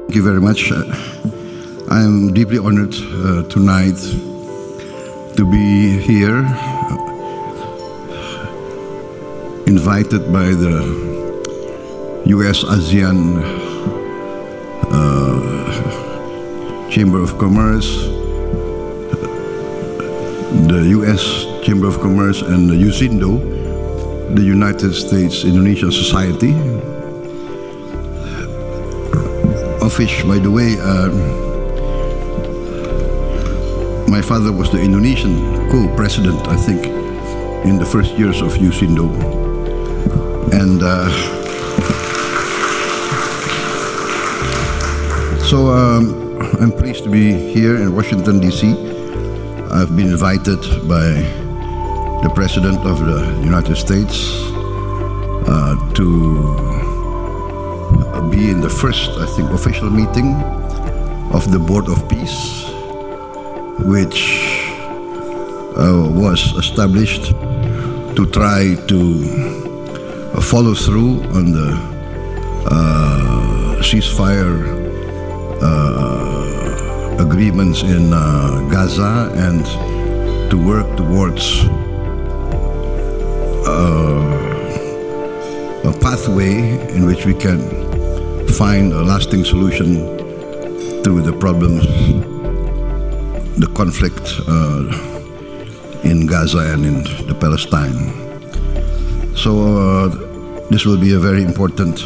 Thank you very much. I am deeply honored tonight to be here, invited by the U.S. ASEAN Chamber of Commerce, the U.S. Chamber of Commerce, and the USINDO, the United States Indonesian Society, of which, by the way, my father was the Indonesian co-president, I think, in the first years of USINDO. And so I'm pleased to be here in Washington, D.C. I've been invited by the President of the United States to be in the first, I think, official meeting of the Board of Peace, which was established to try to follow through on the ceasefire agreements in Gaza and to work towards a pathway in which we can find a lasting solution to the problems, the conflict in Gaza and in the Palestine. So this will be a very important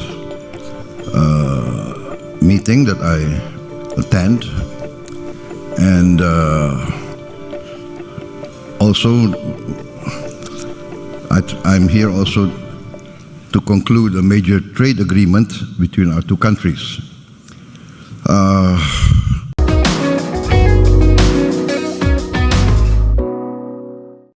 meeting that I attend, and also I'm here also to conclude a major trade agreement between our two countries.